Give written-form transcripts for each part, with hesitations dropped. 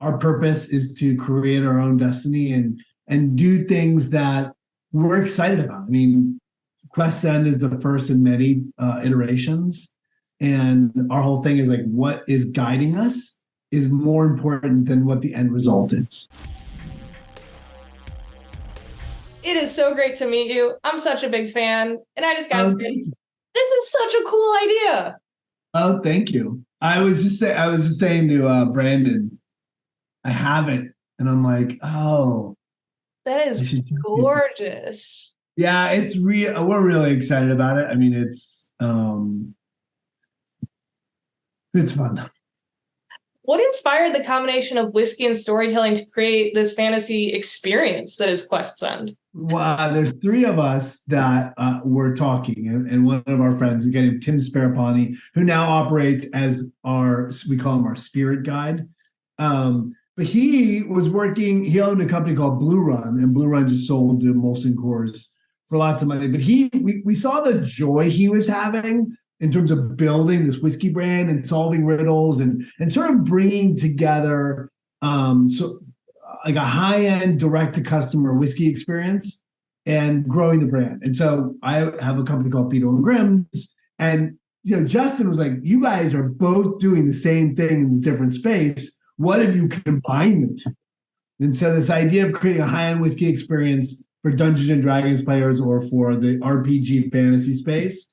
our purpose is to create our own destiny and do things that we're excited about. I mean, Quest End is the first in many iterations, and our whole thing is like what is guiding us is more important than what the end result is. It is so great to meet you. I'm such a big fan, and I just gotta say, this is such a cool idea. Oh, thank you. I was just saying to Brandon, I have it, and I'm like, oh, that is gorgeous. Yeah, it's real. We're really excited about it. I mean, it's fun. What inspired the combination of whiskey and storytelling to create this fantasy experience that is Quest End? Well, there's three of us that were talking, and one of our friends, again, Tim Sparapani, who now operates as we call him our spirit guide. But he was working, he owned a company called Blue Run, and Blue Run just sold to Molson Coors for lots of money. But we saw the joy he was having in terms of building this whiskey brand and solving riddles and sort of bringing together like a high-end direct-to-customer whiskey experience and growing the brand. And so I have a company called Peter and Grimm's, and Justin was like, you guys are both doing the same thing in a different space. What if you combine the two? And so this idea of creating a high-end whiskey experience for Dungeons and Dragons players or for the RPG fantasy space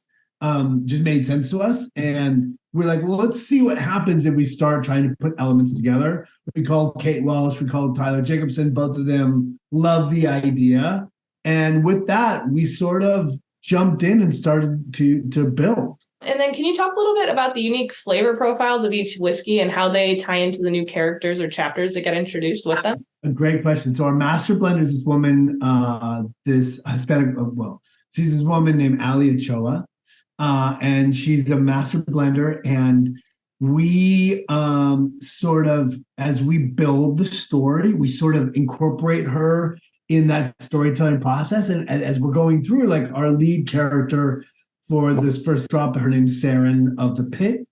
just made sense to us. And we're like, well, let's see what happens if we start trying to put elements together. We called Kate Welsh, we called Tyler Jacobson. Both of them love the idea. And with that, we sort of jumped in and started to build. And then can you talk a little bit about the unique flavor profiles of each whiskey and how they tie into the new characters or chapters that get introduced with them? A great question. So our master blender is this woman, this Hispanic, she's this woman named Ali Ochoa. And she's a master blender, and we sort of, as we build the story, we sort of incorporate her in that storytelling process. And as we're going through, like our lead character for this first drop, her name's Saren of the Pit.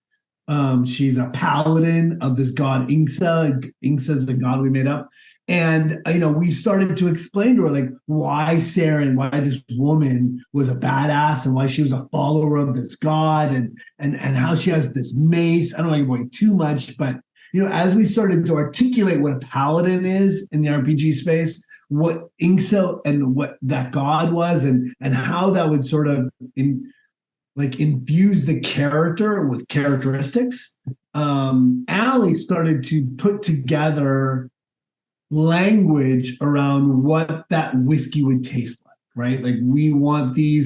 She's a paladin of this god Inksa. Inksa is the god we made up. And, we started to explain to her, like, why Saren, why this woman was a badass and why she was a follower of this god and how she has this mace. I don't want to give away too much, but, as we started to articulate what a paladin is in the RPG space, what Inksa and what that god was and how that would sort of infuse the character with characteristics, Allie started to put together language around what that whiskey would taste like, right? Like we want the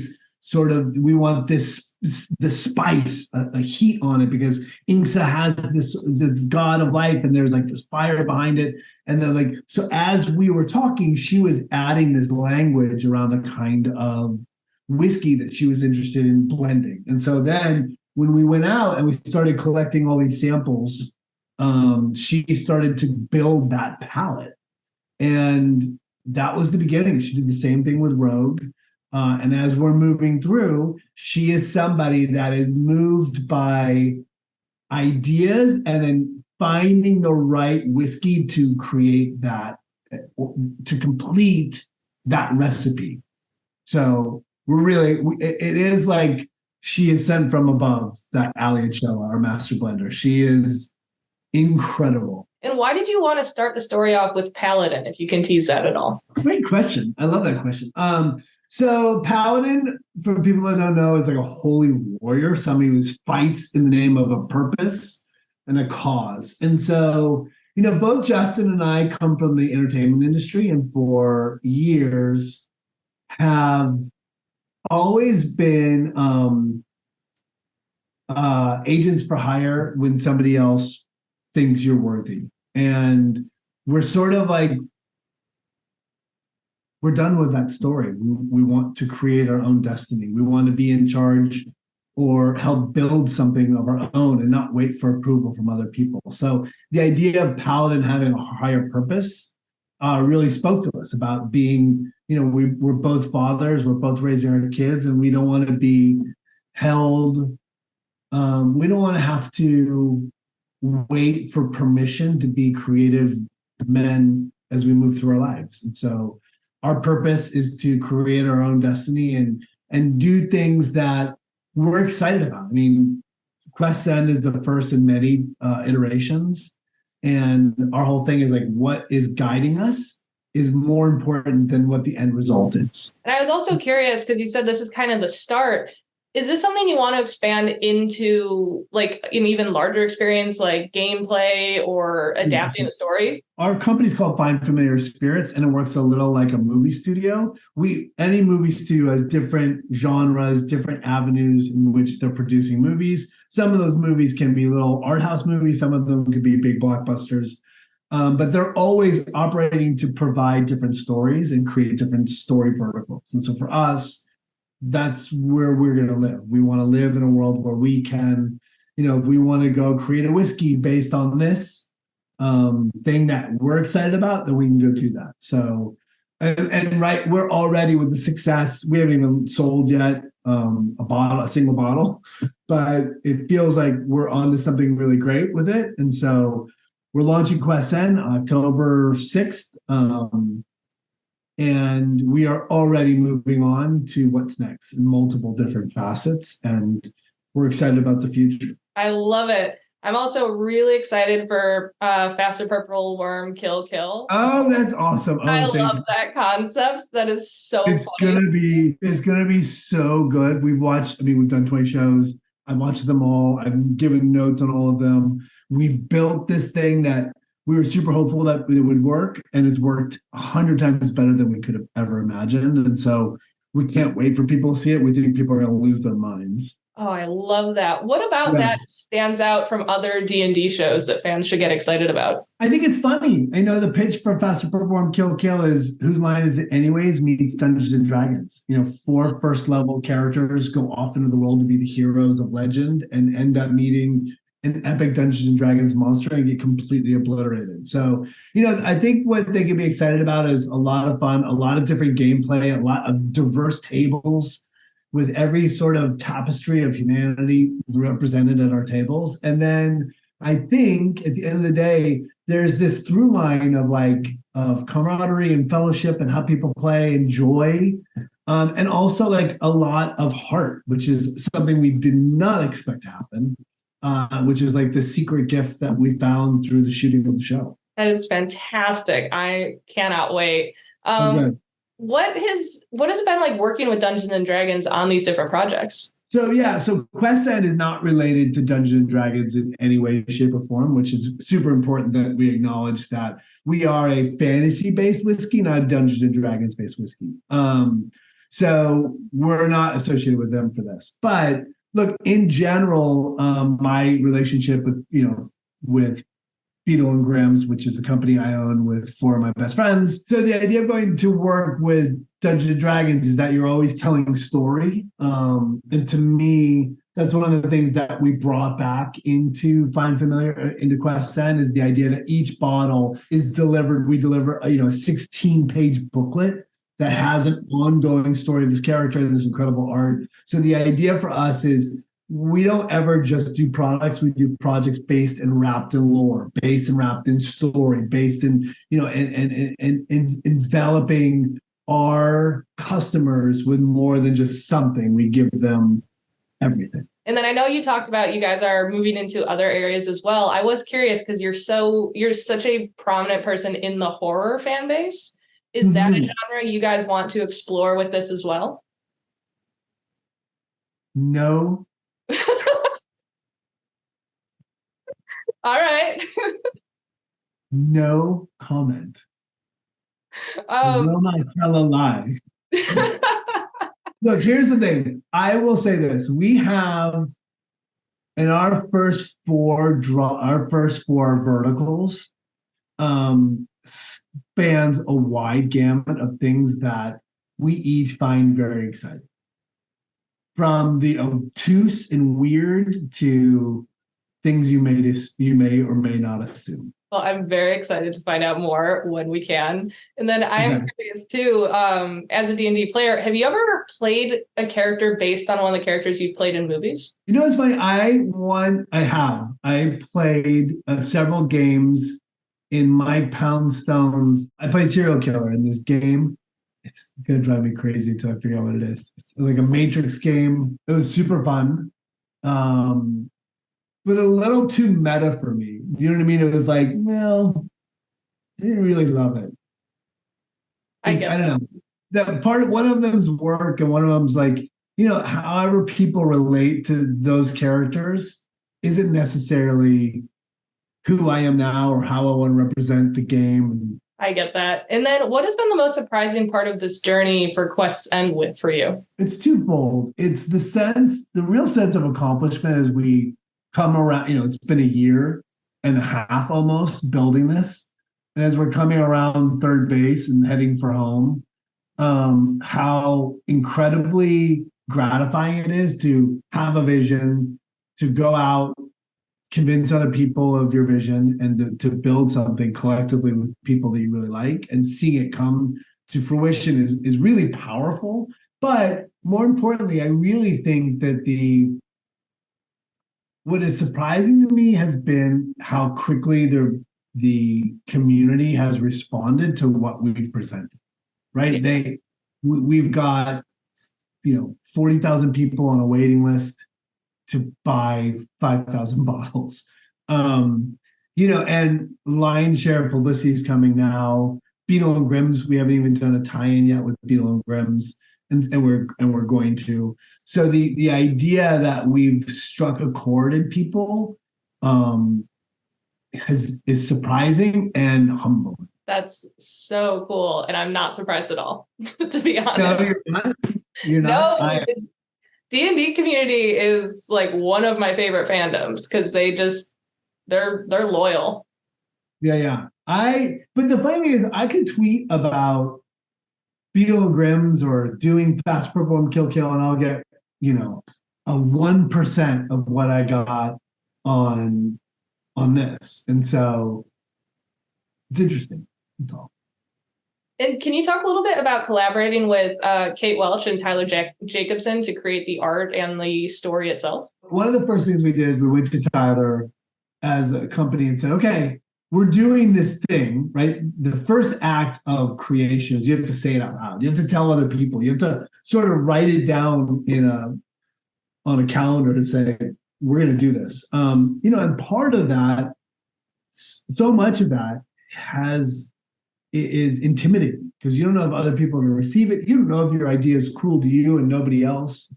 spice, a heat on it, because Inksa has this god of life and there's like this fire behind it. And then so as we were talking, she was adding this language around the kind of whiskey that she was interested in blending. And so then when we went out and we started collecting all these samples, she started to build that palette. And that was the beginning. She did the same thing with Rogue. And as we're moving through, she is somebody that is moved by ideas and then finding the right whiskey to create that, to complete that recipe. So it is like she is sent from above, that Ali Ochoa, our master blender. She is incredible. And why did you want to start the story off with Paladin, if you can tease that at all? Great question. I love that question. So Paladin, for people that don't know, is like a holy warrior, somebody who fights in the name of a purpose and a cause. And so, both Justin and I come from the entertainment industry, and for years have always been agents for hire when somebody else thinks you're worthy. And we're sort of like, we're done with that story. We want to create our own destiny. We want to be in charge or help build something of our own and not wait for approval from other people. So the idea of Paladin having a higher purpose really spoke to us about being, we're both fathers, we're both raising our kids, and we don't want to be held. We don't want to have to wait for permission to be creative men as we move through our lives. And so our purpose is to create our own destiny and do things that we're excited about. I mean, Quest End is the first in many iterations. And our whole thing is like, what is guiding us is more important than what the end result is. And I was also curious, because you said this is kind of the start. Is this something you want to expand into, like an even larger experience, like gameplay or adapting the story? Our company's called Find Familiar Spirits, and it works a little like a movie studio. Any movie studio has different genres, different avenues in which they're producing movies. Some of those movies can be little art house movies. Some of them could be big blockbusters. But they're always operating to provide different stories and create different story verticals. And so for us, that's where we're going to live. We want to live in a world where we can, if we want to go create a whiskey based on this thing that we're excited about, then we can go do that. So, and right, we're already with the success. We haven't even sold yet a single bottle, but it feels like we're on to something really great with it. And so we're launching Quest N October 6th. And we are already moving on to what's next in multiple different facets. And we're excited about the future. I love it. I'm also really excited for Faster Purple Worm Kill Kill. Oh, that's awesome. Oh, I love that concept. That is so funny. It's gonna be so good. We've done 20 shows. I've watched them all. I've given notes on all of them. We've built this thing that we were super hopeful that it would work, and it's worked 100 times better than we could have ever imagined. And so we can't wait for people to see it. We think people are going to lose their minds. Oh, I love that. What about that stands out from other D&D shows that fans should get excited about? I think it's funny. I know the pitch for Faster Perform Kill Kill is whose line is it anyways meets Dungeons and Dragons. 4 first level characters go off into the world to be the heroes of legend and end up meeting an epic Dungeons and Dragons monster and get completely obliterated. So, I think what they can be excited about is a lot of fun, a lot of different gameplay, a lot of diverse tables with every sort of tapestry of humanity represented at our tables. And then I think at the end of the day, there's this through line of camaraderie and fellowship and how people play and joy. And also like a lot of heart, which is something we did not expect to happen. Which is like the secret gift that we found through the shooting of the show. That is fantastic. I cannot wait. What has it been like working with Dungeons and Dragons on these different projects? So Quest End is not related to Dungeons and Dragons in any way, shape, or form, which is super important that we acknowledge that we are a fantasy-based whiskey, not a Dungeons and Dragons-based whiskey. So we're not associated with them for this, but look, in general, my relationship with Beetle and Grimm's, which is a company I own with 4 of my best friends. So the idea of going to work with Dungeons and Dragons is that you're always telling a story. And to me, that's one of the things that we brought back into Find Familiar, into Quest N, is the idea that each bottle is delivered. We deliver a 16-page booklet that has an ongoing story of this character and this incredible art. So the idea for us is we don't ever just do products. We do projects based and wrapped in lore, based and wrapped in story, based in, and enveloping our customers with more than just something. We give them everything. And then I know you talked about you guys are moving into other areas as well. I was curious because you're such a prominent person in the horror fan base. Is that a genre you guys want to explore with this as well? No. All right. No comment. I will not tell a lie. Look, here's the thing. I will say this. We have in our first 4 verticals, spans a wide gamut of things that we each find very exciting. From the obtuse and weird to things you may or may not assume. Well, I'm very excited to find out more when we can. And then I am Okay. curious too, as a D&D player, have you ever played a character based on one of the characters you've played in movies? You know, it's funny. I played several games in Mike Poundstone's. I played serial killer in this game. It's gonna drive me crazy until I figure out what it is. It's like a Matrix game. It was super fun, but a little too meta for me. You know what I mean? It was like, well, I didn't really love it. I get I don't know. That part, one of them's work, and one of them's like, however people relate to those characters isn't necessarily who I am now or how I want to represent the game. I get that. And then what has been the most surprising part of this journey for Quest's End with for you? It's twofold. It's the real sense of accomplishment as we come around. It's been a year and a half almost building this. And as we're coming around third base and heading for home, how incredibly gratifying it is to have a vision, to go out, convince other people of your vision, and to build something collectively with people that you really like, and seeing it come to fruition is really powerful. But more importantly, I really think that what is surprising to me has been how quickly the community has responded to what we've presented. Right? We've got 40,000 people on a waiting list to buy 5,000 bottles. And lion's share of publicity is coming now. Beetle and Grimm's, we haven't even done a tie-in yet with Beetle and Grimm's, and we're going to. So the idea that we've struck a chord in people is surprising and humbling. That's so cool. And I'm not surprised at all, to be honest. No, you're not. You're not. No, the D&D community is like one of my favorite fandoms because they're loyal. Yeah. But the funny thing is, I could tweet about Beetle and Grimm's or doing Fast Purple and Kill, and I'll get, a 1% of what I got on this. And so it's interesting. That's all. And can you talk a little bit about collaborating with Kate Welch and Tyler Jacobson to create the art and the story itself? One of the first things we did is we went to Tyler as a company and said, okay, we're doing this thing, right? The first act of creation is you have to say it out loud. You have to tell other people. You have to sort of write it down on a calendar and say, we're going to do this. And part of that, so much of that is intimidating because you don't know if other people are going to receive it. You don't know if your idea is cool to you and nobody else.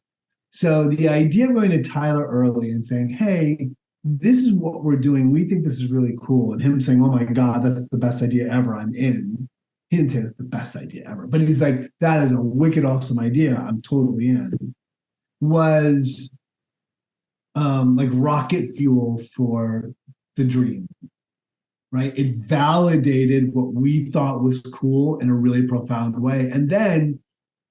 So the idea of going to Tyler early and saying, hey, this is what we're doing. We think this is really cool. And him saying, oh my God, that's the best idea ever. I'm in. He didn't say it's the best idea ever, but he's like, that is a wicked awesome idea. I'm totally in. Was like rocket fuel for the dream. Right? It validated what we thought was cool in a really profound way. And then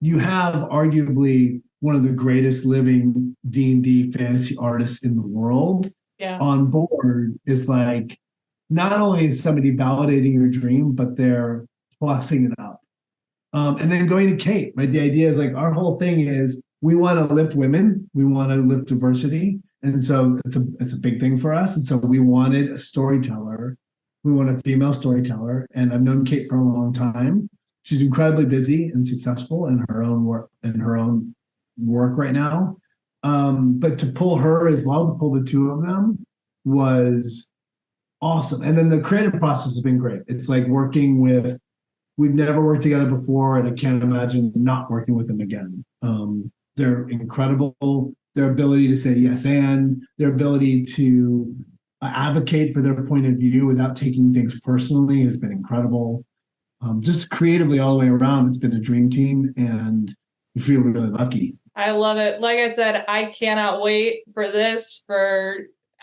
you have arguably one of the greatest living D&D fantasy artists in the world on board. Is like, not only is somebody validating your dream, but they're plussing it up. And then going to Kate, right? The idea is like, our whole thing is we want to lift women. We want to lift diversity. And so it's a big thing for us. And so we wanted a storyteller. We want a female storyteller, and I've known Kate for a long time. She's incredibly busy and successful in her own work right now. But to pull her as well, to pull the two of them, was awesome. And then the creative process has been great. It's like we've never worked together before, and I can't imagine not working with them again. They're incredible. Their ability to say yes and their ability to advocate for their point of view without taking things personally has been incredible. Just creatively all the way around, it's been a dream team, and we feel really lucky. I love it. Like I said, I cannot wait for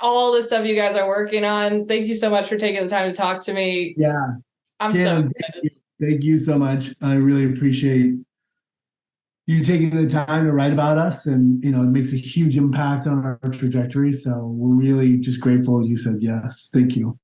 all the stuff you guys are working on. Thank you so much for taking the time to talk to me. Yeah. I'm so excited. Thank you so much. I really appreciate you taking the time to write about us, and it makes a huge impact on our trajectory. So we're really just grateful you said yes. Thank you.